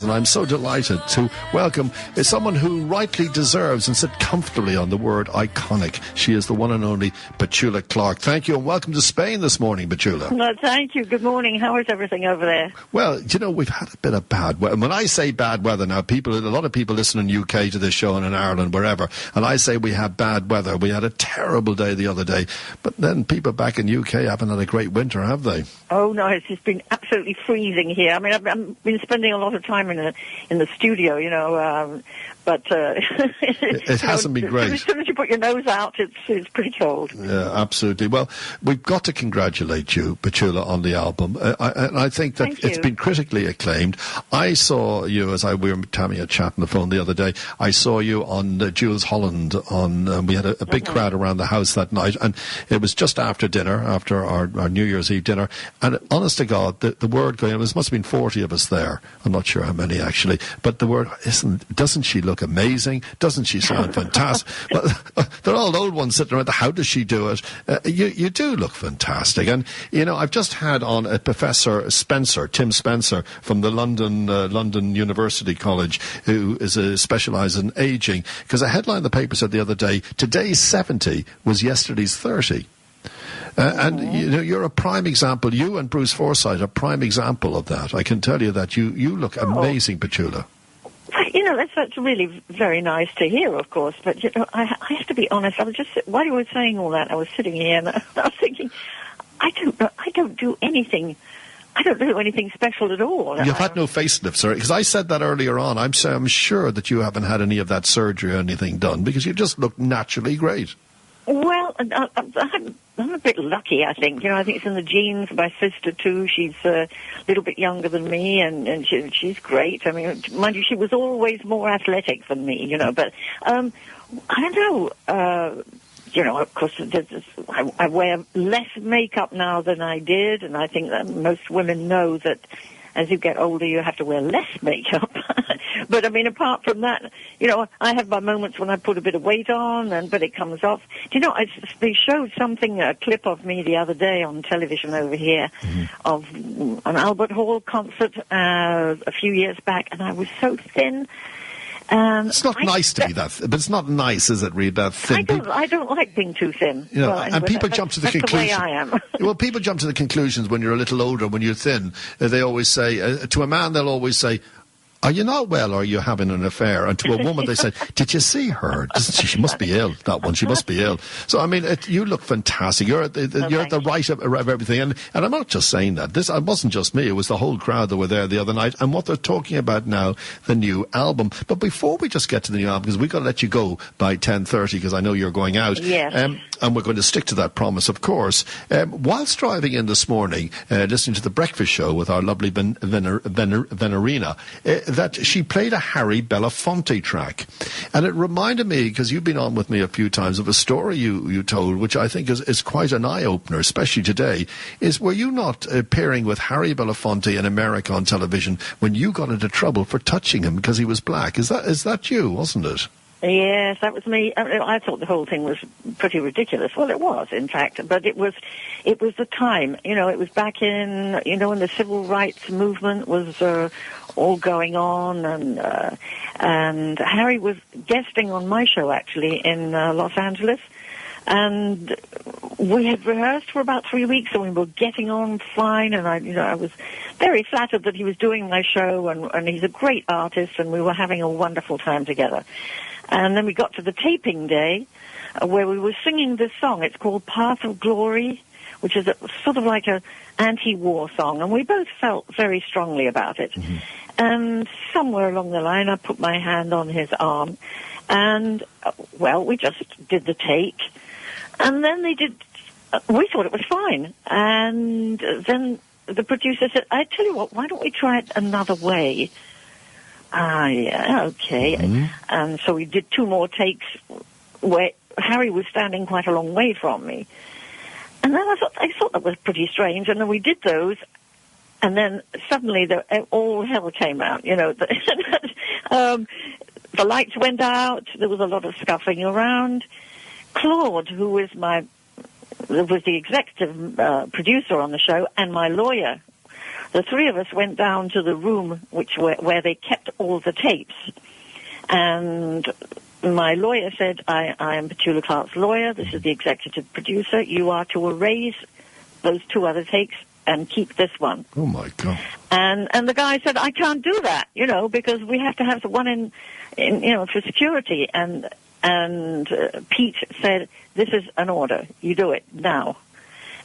And I'm so delighted to welcome someone who rightly deserves and sit comfortably on the word iconic. She is the one and only Petula Clark. Thank you and welcome to Spain this morning, Petula. Well, thank you. Good morning. How is everything over there? Well, you know, we've had a bit of bad weather. When I say bad weather now, a lot of people listen in UK to this show and in Ireland, wherever, and I say we have bad weather. We had a terrible day the other day, but then people back in UK haven't had a great winter, have they? Oh, no, it's just been absolutely freezing here. I mean, I've been spending a lot of time in the studio, you know, but it hasn't been great. As soon as you put your nose out, it's pretty cold. Yeah, absolutely. Well, we've got to congratulate you, Petula, on the album. I think that it's been critically acclaimed. I saw you, we were having a chat on the phone the other day, I saw you on Jules Holland. We had a big crowd around the house that night, and it was just after dinner, after our New Year's Eve dinner, and honest to God, the word going, there must have been 40 of us there. I'm not sure how many actually, but the word, doesn't she look amazing? Doesn't she sound fantastic? Well, they're all old ones sitting around. How does she do it? You do look fantastic. And, you know, I've just had on a Professor Spencer, Tim Spencer, from the London University College, who is specialised in ageing, because a headline in the paper said the other day, today's 70 was yesterday's 30. And you know, you're a prime example. You and Bruce Forsyth are a prime example of that. I can tell you that you look amazing, Petula. You know, that's really very nice to hear, of course. But you know, I have to be honest. I was just while you were saying all that, I was sitting here and I was thinking, I don't do anything. I don't do anything special at all. You've had no facelift, sorry, because I said that earlier on. I'm sure that you haven't had any of that surgery or anything done because you just look naturally great. Well, I'm a bit lucky, I think. You know, I think it's in the genes. My sister, too, she's a little bit younger than me, and she's great. I mean, mind you, she was always more athletic than me, you know. But I don't know. You know, of course, I wear less makeup now than I did, and I think that most women know that as you get older, you have to wear less makeup. But, I mean, apart from that, you know, I have my moments when I put a bit of weight on, but it comes off. Do you know, they showed a clip of me the other day on television over here of an Albert Hall concert a few years back, and I was so thin. It's not nice to be that, but it's not nice, is it, Reed, that thin? I don't like being too thin. You know, well, anyway, and people jump to the conclusion. That's the way I am. Well, people jump to the conclusions when you're a little older, when you're thin. They always say, to a man, they'll always say, are you not well or are you having an affair? And to a woman, they say, did you see her? She must be ill, that one. She must be ill. So, I mean, you look fantastic. You're at the right of everything. And I'm not just saying that. It wasn't just me. It was the whole crowd that were there the other night. And what they're talking about now, the new album. But before we just get to the new album, because we've got to let you go by 10:30, because I know you're going out. Yes. And we're going to stick to that promise, of course. Whilst driving in this morning, listening to the breakfast show with our lovely Venerina, that she played a Harry Belafonte track. And it reminded me, because you've been on with me a few times, of a story you told, which I think is quite an eye-opener, especially today, were you not appearing with Harry Belafonte in America on television when you got into trouble for touching him because he was black? Is that you, wasn't it? Yes, that was me. I thought the whole thing was pretty ridiculous. Well, it was, in fact, but it was the time. You know, it was back in, you know, when the civil rights movement was all going on, and Harry was guesting on my show actually in Los Angeles, and we had rehearsed for about 3 weeks, and we were getting on fine, and I was very flattered that he was doing my show, and he's a great artist, and we were having a wonderful time together. And then we got to the taping day where we were singing this song. It's called Path of Glory, which is sort of like an anti-war song. And we both felt very strongly about it. Mm-hmm. And somewhere along the line, I put my hand on his arm. And, well, we just did the take. And then we thought it was fine. And then the producer said, I tell you what, why don't we try it another way? Yeah, okay. Mm-hmm. And so we did 2 more takes where Harry was standing quite a long way from me. And then I thought that was pretty strange. And then we did those, and then suddenly all hell came out. You know, the lights went out. There was a lot of scuffling around. Claude, who was the executive producer on the show, and my lawyer, the three of us went down to the room where they kept all the tapes. And my lawyer said, I am Petula Clark's lawyer. This is the executive producer. You are to erase those two other takes and keep this one. Oh, my God. And the guy said, I can't do that, because we have to have the one in for security. And Pete said, this is an order. You do it now.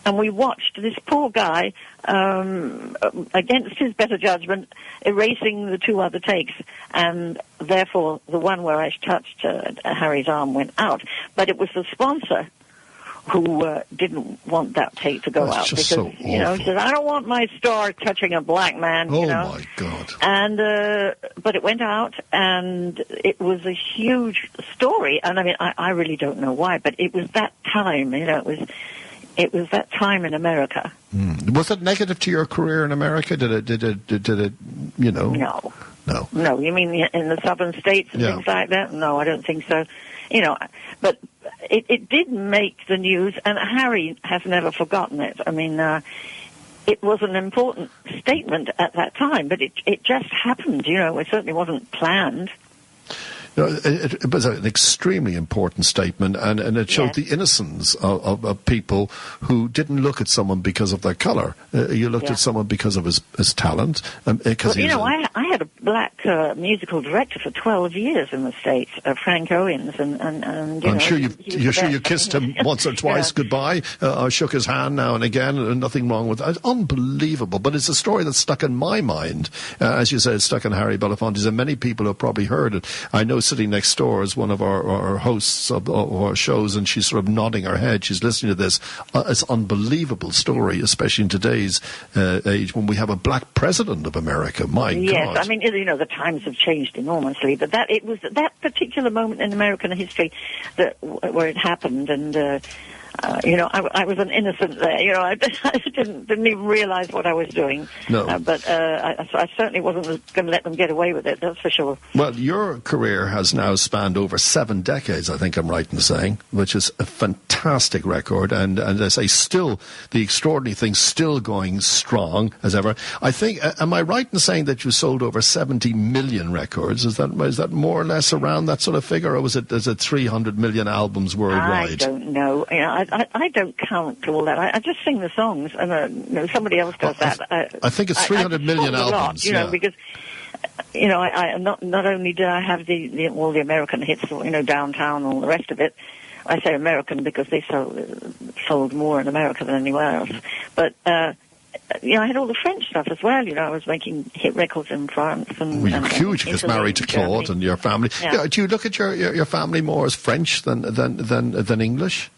And we watched this poor guy, against his better judgment, erasing the two other takes. And therefore, the one where I touched Harry's arm went out. But it was the sponsor who didn't want that tape to go out. Because, he said, I don't want my star touching a black man, Oh, my God. And, but it went out, and it was a huge story. And, I mean, I really don't know why, but it was that time, it was that time in America. Was it negative to your career in America? Did it No. No, you mean in the southern states and things like that? No, I don't think so. But it did make the news, and Harry has never forgotten it. I mean, it was an important statement at that time, but it just happened, It certainly wasn't planned. It was an extremely important statement, and it showed the innocence of people who didn't look at someone because of their colour. You looked at someone because of his talent. I had a black musical director for 12 years in the States, Frank Owens, and I'm sure you kissed him once or twice goodbye. I shook his hand now and again, and nothing wrong with that. It's unbelievable, but it's a story that's stuck in my mind. As you said, it's stuck in Harry Belafonte's, and many people have probably heard it. I know sitting next door is one of our hosts of our shows, and she's sort of nodding her head. She's listening to this. It's an unbelievable story, especially in today's age when we have a black president of America. My God. Yes, I mean, the times have changed enormously, but it was that particular moment in American history where it happened, and I was an innocent there. I didn't even realize what I was doing. No. But I certainly wasn't going to let them get away with it, that's for sure. Well, your career has now spanned over 7 decades, I think I'm right in saying, which is a fantastic record. And as I say, still, the extraordinary thing still going strong as ever. I think, am I right in saying that you sold over 70 million records? Is that more or less around that sort of figure, or is it 300 million albums worldwide? I don't know. I don't count all that. I just sing the songs, and somebody else does that. I think it's 300 million albums. Because I not only do I have all the American hits, Downtown, all the rest of it. I say American because they sold more in America than anywhere else. But I had all the French stuff as well. I was making hit records in France. Well, you're huge because married to Claude Germany. And your family. Yeah. Do you look at your family more as French than English?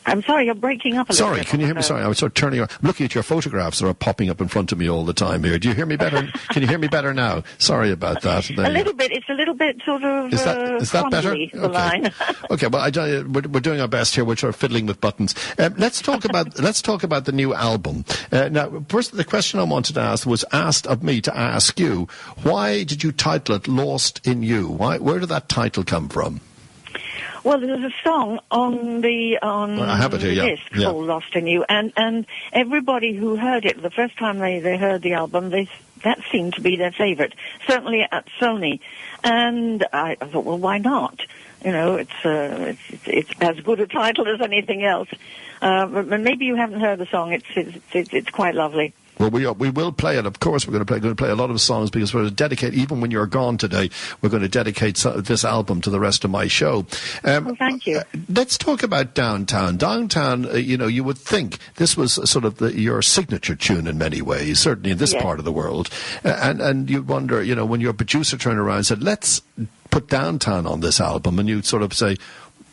I'm sorry, you're breaking up a little bit. Sorry, can you hear me? Sorry, I was sort of turning around. I'm looking at your photographs that are popping up in front of me all the time here. Do you hear me better? Can you hear me better now? Sorry about that. A little bit. It's a little bit sort of Is that better? the line. Okay, well, we're doing our best here. We're sort of fiddling with buttons. Let's talk about the new album. Now, first, the question I wanted to ask was asked of me to ask you. Why did you title it "Lost in You"? Where did that title come from? Well, there's a song on I have it here, the disc called "Lost in You," and everybody who heard it the first time they heard the album, that seemed to be their favorite. Certainly at Sony, and I thought, well, why not? It's as good a title as anything else. But maybe you haven't heard the song. It's quite lovely. Well, we will play it. Of course, we're going to play a lot of songs because we're going to dedicate, even when you're gone today, we're going to dedicate this album to the rest of my show. Well, thank you. Let's talk about Downtown. Downtown, you would think this was sort of your signature tune in many ways, certainly in this part of the world. And you'd wonder, when your producer turned around and said, let's put Downtown on this album, and you'd sort of say,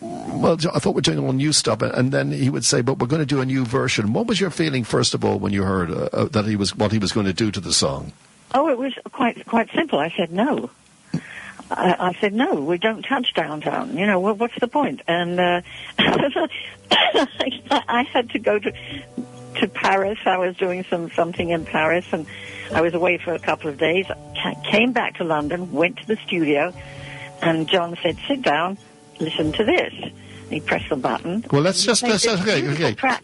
well, I thought we're doing all new stuff, and then he would say, but we're going to do a new version. What was your feeling, first of all, when you heard what he was going to do to the song? Oh, it was quite simple. I said no. I said no. We don't touch Downtown. What's the point? And I had to go to Paris. I was doing something in Paris, and I was away for a couple of days. Came back to London, went to the studio, and John said, "Sit down. Listen to this." He pressed the button. Well, let's okay.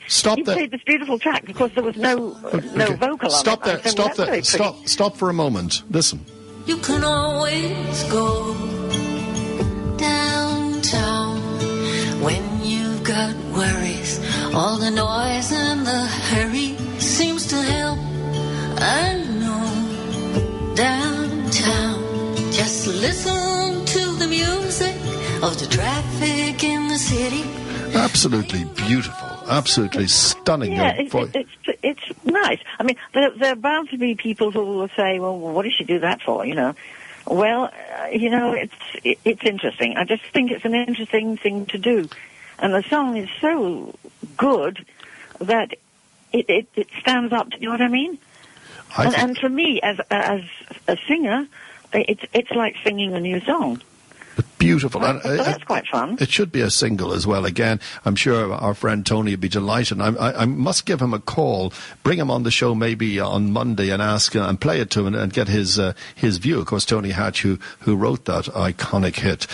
Stop he there. played this beautiful track because there was no vocal Stop on it. Stop there. Stop for a moment. Listen. You can always go downtown when you've got worries. All the noise and the hurry seems to help. I know downtown. Just listen to the music of the traffic in the city. Absolutely beautiful. Absolutely stunning. Yeah, it's nice. I mean, there are bound to be people who will say, well, what did she do that for, you know? Well, it's interesting. I just think it's an interesting thing to do. And the song is so good that it stands up, you know what I mean? And for me, as a singer, it's like singing a new song. Beautiful. So that's quite fun. It should be a single as well. Again, I'm sure our friend Tony would be delighted. I must give him a call, bring him on the show maybe on Monday and ask and play it to him and get his view. Of course, Tony Hatch, who wrote that iconic hit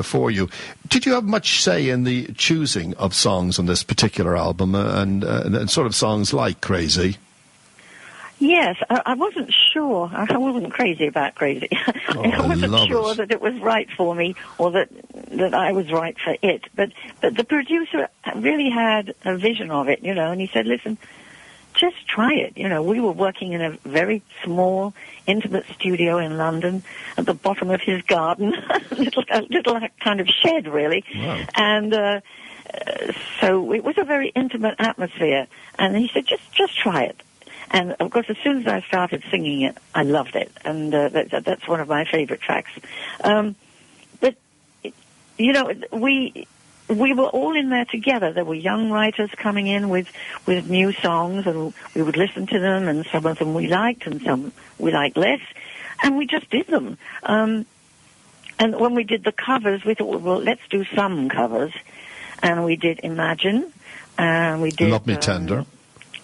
for you. Did you have much say in the choosing of songs on this particular album and sort of songs like Crazy? Yes, I wasn't sure. I wasn't crazy about Crazy. I wasn't sure that it was right for me or that I was right for it. But the producer really had a vision of it, you know, and he said, listen, just try it. You know, we were working in a very small, intimate studio in London at the bottom of his garden, a little kind of shed, really. Wow. And so it was a very intimate atmosphere. And he said, just try it. And, of course, as soon as I started singing it, I loved it. And that's one of my favorite tracks. But, you know, we were all in there together. There were young writers coming in with new songs, and we would listen to them, and some of them we liked and some we liked less. And we just did them. And when we did the covers, we thought, well, let's do some covers. And we did Imagine. And we did... Love Me Tender.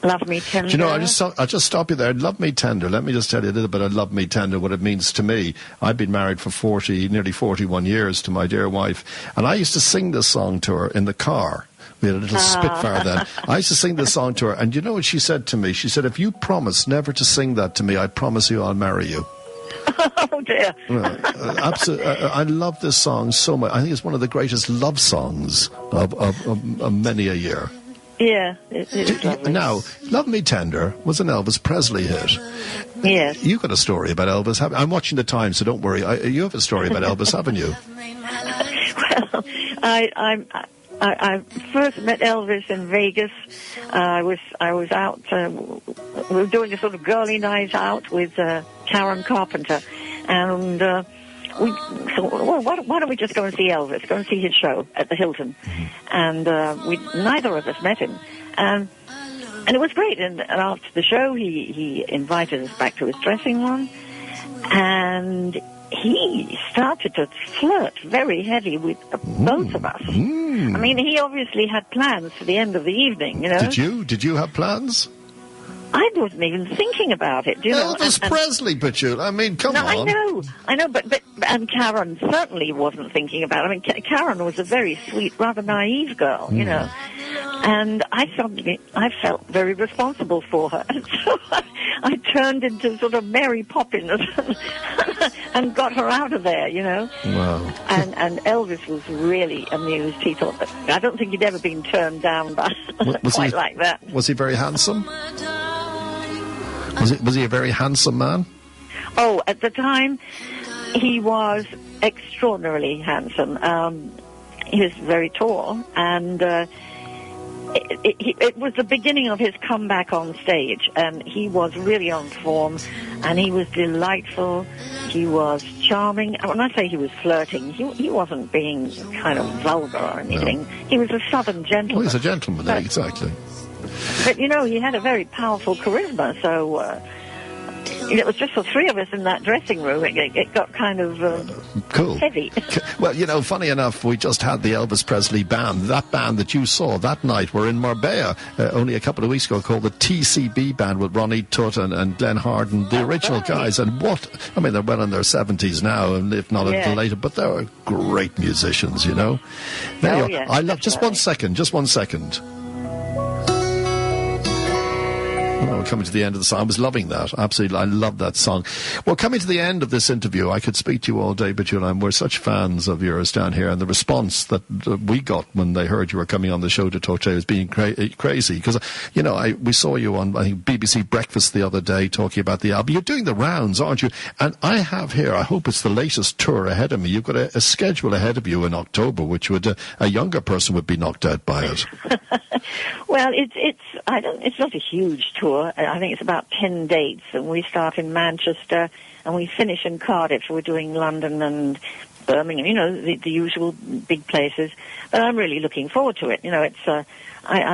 Love Me Tender. Do you know, I'll just stop you there. Love Me Tender. Let me just tell you a little bit of Love Me Tender, what it means to me. I've been married for nearly 41 years to my dear wife, and I used to sing this song to her in the car. We had a little Spitfire then. I used to sing this song to her, and you know what she said to me? She said, if you promise never to sing that to me, I promise you I'll marry you. Oh, dear. Absolutely. I love this song so much. I think it's one of the greatest love songs of many a year. Yeah, it is lovely. Now, Love Me Tender was an Elvis Presley hit. Yes. You got a story about Elvis. I'm watching the time, so don't worry. You have a story about Elvis, haven't you? Well, I first met Elvis in Vegas. I was out. We were doing a sort of girly night out with Karen Carpenter, and we thought, well, why don't we just go and see Elvis? Go and see his show at the Hilton. And neither of us met him. And it was great. And after the show, he invited us back to his dressing room. And he started to flirt very heavy with both of us. I mean, he obviously had plans for the end of the evening, you know. Did you have plans? I wasn't even thinking about it. Do you know? Elvis Presley, Petula. I mean, come on. I know, but and Karen certainly wasn't thinking about it. I mean, Karen was a very sweet, rather naive girl, you know. And I felt very responsible for her. And so I turned into sort of Mary Poppins and got her out of there, you know. Wow. And Elvis was really amused. He thought that, I don't think he'd ever been turned down by quite like that. Was he very handsome? Was he a very handsome man? Oh, at the time, he was extraordinarily handsome. He was very tall, and it was the beginning of his comeback on stage, and he was really on form, and he was delightful. He was charming. When I say he was flirting, he wasn't being kind of vulgar or anything. No. He was a southern gentleman. Well, he's a gentleman, exactly. But, you know, he had a very powerful charisma, so it was just the three of us in that dressing room. It got kind of cool. heavy. Well, funny enough, we just had the Elvis Presley band. That band that you saw that night were in Marbella only a couple of weeks ago, called the TCB Band, with Ronnie Tutt and Glenn Harden, the original guys. And they're well in their 70s now, and if not a little later, but they were great musicians, Now, I love, just one second. We're coming to the end of the song. I was loving that. Absolutely. I love that song. Well, coming to the end of this interview, I could speak to you all day, Petula, and we're such fans of yours down here. And the response that we got when they heard you were coming on the show to talk to you was being crazy. Because, we saw you on, I think, BBC Breakfast the other day talking about the album. You're doing the rounds, aren't you? And I have here, I hope it's the latest tour ahead of me. You've got a schedule ahead of you in October, which would a younger person would be knocked out by it. Well, it's not a huge tour. I think it's about 10 dates, and we start in Manchester and we finish in Cardiff. We're doing London and Birmingham, the usual big places. But I'm really looking forward to it. I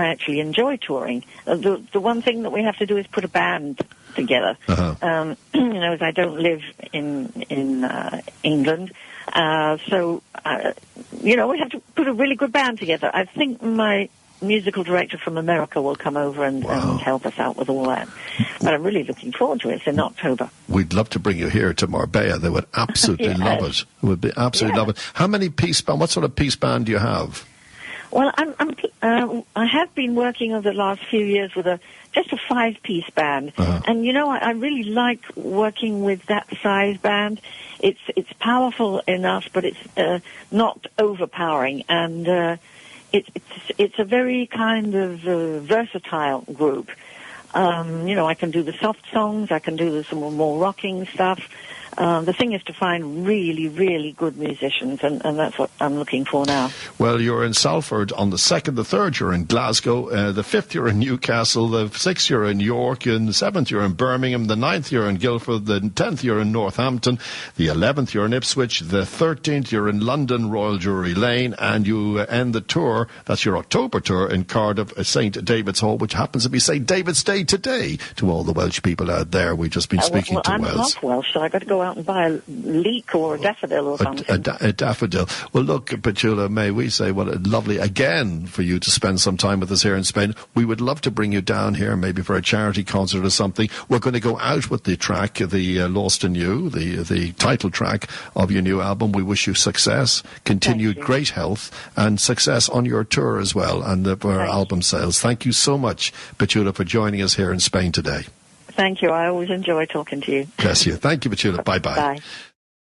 actually enjoy touring. The one thing that we have to do is put a band together. Uh-huh. As I don't live in England, so we have to put a really good band together. I think my musical director from America will come over and help us out with all that. But I'm really looking forward to it. It's in October. We'd love to bring you here to Marbella. They would absolutely love it. It would be absolutely love it. How many piece band? What sort of piece band do you have? Well, I have been working over the last few years with just a 5-piece band, and I really like working with that size band. It's powerful enough, but it's not overpowering, and it's a very kind of versatile group. I can do the soft songs, I can do some more rocking stuff. The thing is to find really, really good musicians, and that's what I'm looking for now. Well, you're in Salford on the 2nd, the 3rd you're in Glasgow, the 5th you're in Newcastle, the 6th you're in York, and the 7th you're in Birmingham, the 9th you're in Guildford, the 10th you're in Northampton, the 11th you're in Ipswich, the 13th you're in London, Royal Drury Lane, and you end the tour, that's your October tour, in Cardiff, St. David's Hall, which happens to be St. David's Day today, to all the Welsh people out there. We've just been speaking to I'm Wales. half Welsh, so I've got to go out and buy a leek or a daffodil or something. A daffodil. Well, look, Petula, may we say, lovely again for you to spend some time with us here in Spain. We would love to bring you down here, maybe for a charity concert or something. We're going to go out with the track, the Lost in You, the title track of your new album. We wish you success, continued great health, and success on your tour as well, and for our album sales. Thank you so much, Petula, for joining us here in Spain today. Thank you. I always enjoy talking to you. Bless you. Thank you, Petula. Bye-bye. Bye.